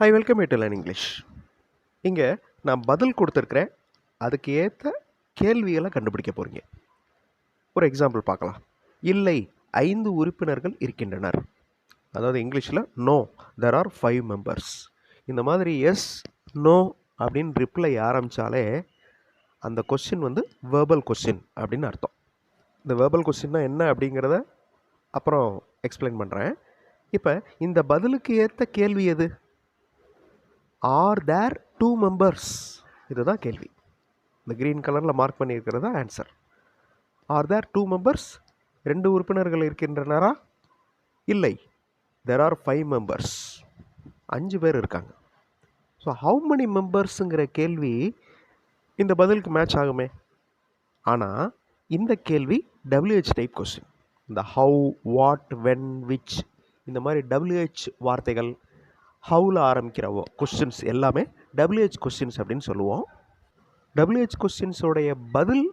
I welcome you to learn English. இங்கே நான் பதில் கொடுத்துருக்குறேன், அதுக்கு ஏற்ற கேள்விகளை கண்டுபிடிக்க போகிறீங்க. ஒரு எக்ஸாம்பிள் பார்க்கலாம். இல்லை, 5 உறுப்பினர்கள் இருக்கின்றனர். அதாவது இங்கிலீஷில் நோ, தெர் ஆர் 5 மெம்பர்ஸ். இந்த மாதிரி எஸ், நோ அப்படின்னு ரிப்ளை ஆரம்பித்தாலே அந்த கொஸ்டின் வந்து வேர்பல் கொஸ்டின் அப்படின்னு அர்த்தம். இந்த வேர்பல் கொஸ்டின்னா என்ன அப்படிங்கிறத அப்புறம் எக்ஸ்பிளைன் பண்ணுறேன். இப்போ இந்த பதிலுக்கு ஏற்ற கேள்வி எது? Are there 2 members? இதுதான் கேள்வி. இந்த க்ரீன் கலரில் மார்க் பண்ணியிருக்கிறதா ஆன்சர். Are there 2 members? 2 உறுப்பினர்கள் இருக்கின்றனரா? இல்லை, தெர் ஆர் 5 மெம்பர்ஸ். 5 பேர் இருக்காங்க. ஸோ ஹவு மெனி மெம்பர்ஸுங்கிற கேள்வி இந்த பதிலுக்கு மேட்ச் ஆகுமே. ஆனால் இந்த கேள்வி WH டைப் கொஸ்டின். இந்த ஹவு, வாட், வென், விச் இந்த மாதிரி WH வார்த்தைகள், ஹவுல ஆரம்பிக்கிற கொஸ்டின்ஸ் எல்லாமே WH கொஸ்டின்ஸ் அப்படின்னு சொல்லுவோம். WH கொஸ்டின்ஸோடைய பதில்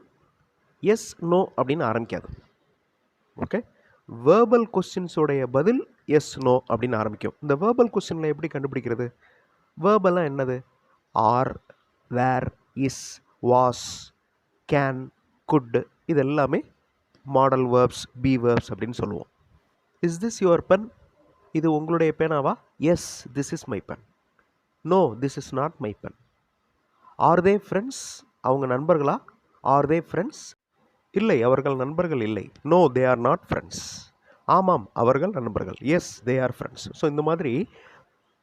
எஸ், நோ அப்படின்னு ஆரம்பிக்காது. ஓகே, வேர்பல் கொஸ்டின்ஸோடைய பதில் எஸ், நோ அப்படின்னு ஆரம்பிக்கும். இந்த வேர்பல் கொஸ்டினில் எப்படி கண்டுபிடிக்கிறது? வேர்பெல்லாம் என்னது? Are, were, is, was, can, could, இது எல்லாமே மாடல் வேர்ப்ஸ், பி வேர்ப்ஸ் அப்படின்னு சொல்லுவோம். Is this your pen? இது உங்களுடைய பேனாவா? Yes, this is my pen. No, this is not my pen. Are they friends? அவங்க நண்பர்களா? Are they friends? இல்லை, அவர்கள் நண்பர்கள் இல்லை. No, they are not friends. ஆமாம், அவர்கள் நண்பர்கள். Yes, they are friends. So இந்த மாதிரி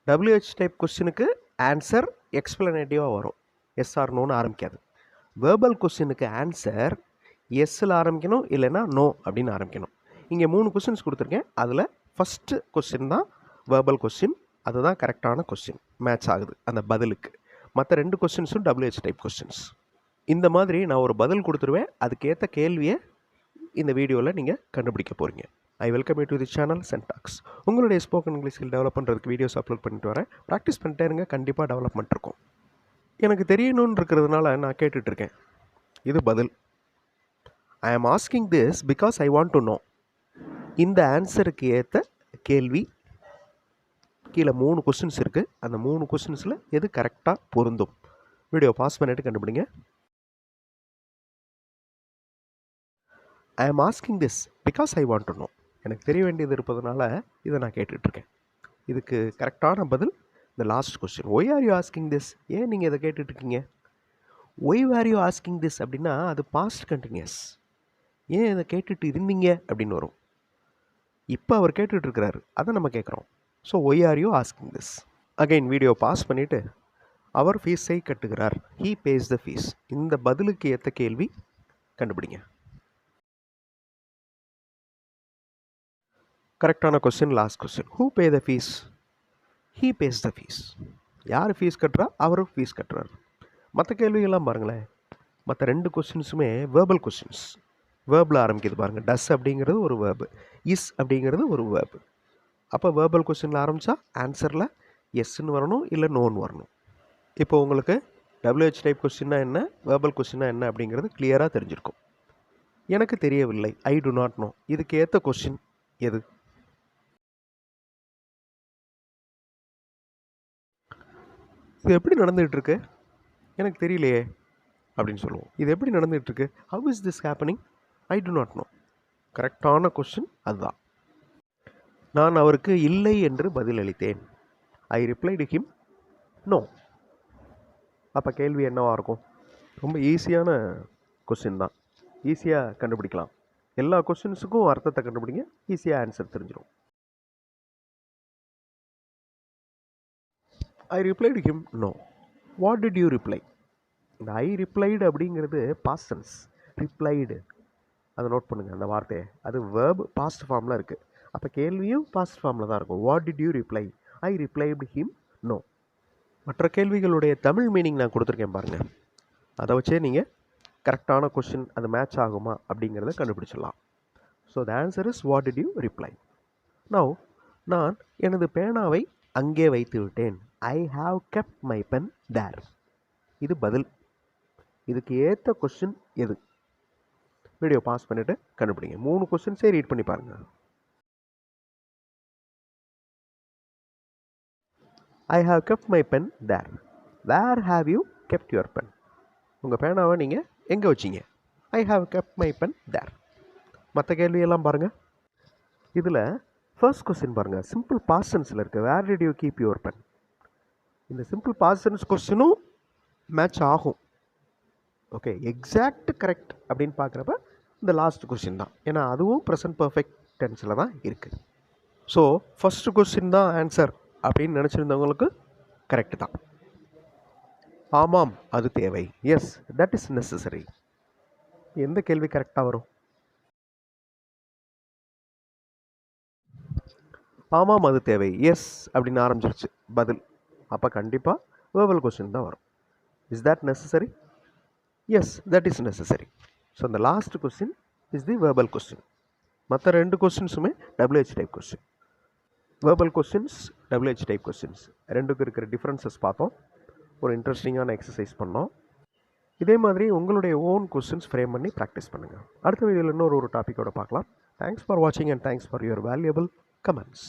WH டைப் கொஸ்டினுக்கு ஆன்சர் எக்ஸ்பிளனேட்டிவாக வரும். எஸ் ஆர் நோன்னு ஆரம்பிக்காது. வேர்பல் கொஸ்டினுக்கு ஆன்சர் எஸ்ஸில் ஆரம்பிக்கணும், இல்லைன்னா நோ அப்படின்னு ஆரம்பிக்கணும். இங்கே 3 கொஸ்டின்ஸ் கொடுத்துருக்கேன். அதில் ஃபஸ்ட்டு கொஸ்டின் தான் வேர்பல் கொஸ்டின். அதுதான் கரெக்டான கொஸ்டின், மேட்ச் ஆகுது அந்த பதிலுக்கு. மற்ற 2 கொஸ்டின்ஸும் WH டைப் கொஸ்டின்ஸ். இந்த மாதிரி நான் ஒரு பதில் கொடுத்துருவேன், அதுக்கேற்ற கேள்வியை இந்த வீடியோவில் நீங்கள் கண்டுபிடிக்க போகிறீங்க. I welcome you to the channel Sentax. உங்களுடைய ஸ்போக்கன் இங்கிலீஷ் ஸ்கில் டெவலப் பண்ணுறதுக்கு வீடியோஸ் அப்லோட் பண்ணிட்டு வரேன். ப்ராக்டிஸ் பண்ணிட்டே இருங்க, கண்டிப்பாக டெவலப்மெண்ட் இருக்கும். எனக்கு தெரியணும்னு இருக்கிறதுனால நான் கேட்டுட்ருக்கேன். இது பதில். I am asking this because I want to know. இந்த ஆன்சருக்கு ஏற்ற கேள்வி. கீழே 3 கொஸ்டின்ஸ் இருக்குது. அந்த 3 கொஸ்டின்ஸில் எது கரெக்டாக பொருந்தும்? வீடியோ பாஸ் பண்ணிட்டு கண்டுபிடிங்க. I am asking this because I want to know. எனக்கு தெரிய வேண்டியது இருப்பதனால இதை நான் கேட்டுட்ருக்கேன். இதுக்கு கரெக்டான பதில் இந்த last question. Why are you asking this? ஏன் நீங்கள் இதை கேட்டுட்ருக்கீங்க? Why are you asking this அப்படின்னா அது பாஸ்ட் கண்டினியூஸ். ஏன் இதை கேட்டுட்டு இருந்தீங்க அப்படின்னு வரும். இப்போ அவர் கேட்டுட்ருக்கிறாரு, அதை நம்ம கேட்குறோம். So why are you asking this? Again video pause பண்ணிவிட்டு அவர் ஃபீஸை கட்டுகிறார். He pays the fees. இந்த பதிலுக்கு ஏற்ற கேள்வி கண்டுபிடிங்க. கரெக்டான question last question. Who pay the fees? He pays the fees. யார் ஃபீஸ் கட்டுறா? அவரும் ஃபீஸ் கட்டுறாரு. மற்ற கேள்விகள்லாம் பாருங்களேன். மற்ற 2 கொஸ்டின்ஸுமே வேர்பல் கொஸ்டின்ஸ். வேர்பில் ஆரம்பிக்குது பாருங்கள். டஸ் அப்படிங்கிறது ஒரு வேர்பு, இஸ் அப்படிங்கிறது ஒரு வேர்பு. அப்போ வேர்பல் கொஸ்டினில் ஆரம்பித்தா ஆன்சரில் எஸ்ன்னு வரணும், இல்லை நோன்னு வரணும். இப்போ உங்களுக்கு WH டைப் கொஸ்டின்னா என்ன, வேர்பல் கொஸ்டின்னா என்ன அப்படிங்கிறது கிளியராக தெரிஞ்சிருக்கும். எனக்கு தெரியவில்லை, ஐ டு நாட் நோ. இதுக்கு ஏற்ற கொஸ்டின் எது? இது எப்படி நடந்துகிட்ருக்கு? எனக்கு தெரியலையே அப்படின்னு சொல்லுவோம். இது எப்படி நடந்துகிட்ருக்கு? How is this happening? I do not know. கரெக்டான கொஸ்டின் அதுதான். நான் அவருக்கு இல்லை என்று பதிலளித்தேன். I replied him no. அப்போ கேள்வி என்னவாக இருக்கும்? ரொம்ப ஈஸியான கொஸ்டின் தான், ஈஸியாக கண்டுபிடிக்கலாம். எல்லா கொஸ்டின்ஸுக்கும் அர்த்தத்தை கண்டுபிடிங்க, ஈஸியாக ஆன்சர் தெரிஞ்சிடும். I replied him no. What did you reply? இந்த ஐ ரிப்ளைடு அப்படிங்கிறது பாஸ்ட் டென்ஸ். ரிப்ளைடு, அதை நோட் பண்ணுங்கள் அந்த வார்த்தையை. அது வேர்ப் பாஸ்ட் ஃபார்மில் இருக்குது. அப்போ கேள்வியும் பாஸ்ட் ஃபார்மில் தான் இருக்கும். What did you reply? I replied him no. மற்ற கேள்விகளுடைய தமிழ் மீனிங் நான் கொடுத்துருக்கேன் பாருங்கள். அதை வச்சே நீங்கள் கரெக்டான கொஸ்டின் அது மேட்ச் ஆகுமா அப்படிங்கிறத கண்டுபிடிச்சிடலாம். So the answer is what did you reply. Now, நான் எனது பேனாவை அங்கே வைத்து விட்டேன். I have kept my pen there. இது பதில். இதுக்கு ஏற்ற கொஸ்டின் எது? வீடியோ பாஸ் பண்ணிவிட்டு கண்டுபிடிங்க. 3 கொஸ்டின்ஸே ரீட் பண்ணி பாருங்கள். I have kept my pen there. Where have you kept your pen? உங்கள் பேனாவை நீங்கள் எங்கே வச்சிங்க? I have kept my pen there. மற்ற கேள்வியெல்லாம் பாருங்கள். இதில் ஃபர்ஸ்ட் கொஸ்டின் பாருங்கள், சிம்பிள் பாஸ்ட் டென்ஸில் இருக்குது. Where did you keep your pen? இந்த சிம்பிள் பாஸ்ட் டென்ஸ் கொஸ்டினும் மேட்ச் ஆகும். ஓகே, எக்ஸாக்ட் கரெக்ட் அப்படின்னு பார்க்குறப்ப இந்த லாஸ்ட் கொஸ்டின் தான், ஏன்னா அதுவும் ப்ரெசன்ட் பர்ஃபெக்ட் டென்ஸில் தான் இருக்குது. ஸோ ஃபஸ்ட்டு கொஸ்டின் தான் ஆன்சர் அப்படின்னு நினச்சிருந்தவங்களுக்கு கரெக்டு தான். ஆமாம் அது தேவை. S that is necessary. எந்த கேள்வி கரெக்டாக வரும்? ஆமாம் அது தேவை, எஸ் அப்படின்னு ஆரம்பிச்சிருச்சு பதில். அப்போ கண்டிப்பாக வேர்பல் கொஸ்டின் தான் வரும். Is that necessary? Yes that is necessary. So அந்த last question is the verbal question. மற்ற ரெண்டு கொஸ்டின்ஸுமே WH type question. Verbal questions, WH type questions ரெண்டுக்கும் இருக்கிற டிஃப்ரென்சஸ் பார்த்தோம். ஒரு இன்ட்ரெஸ்டிங்கான எக்ஸசைஸ் பண்ணோம். இதே மாதிரி உங்களுடைய ஓன் கொஸ்டின்ஸ் ஃப்ரேம் பண்ணி ப்ராக்டிஸ் பண்ணுங்கள். அடுத்த வீடியோவில் இன்னொரு டாப்பிக்கோட பார்க்கலாம். தேங்க்ஸ் ஃபார் வாட்சிங் and thanks for your valuable comments.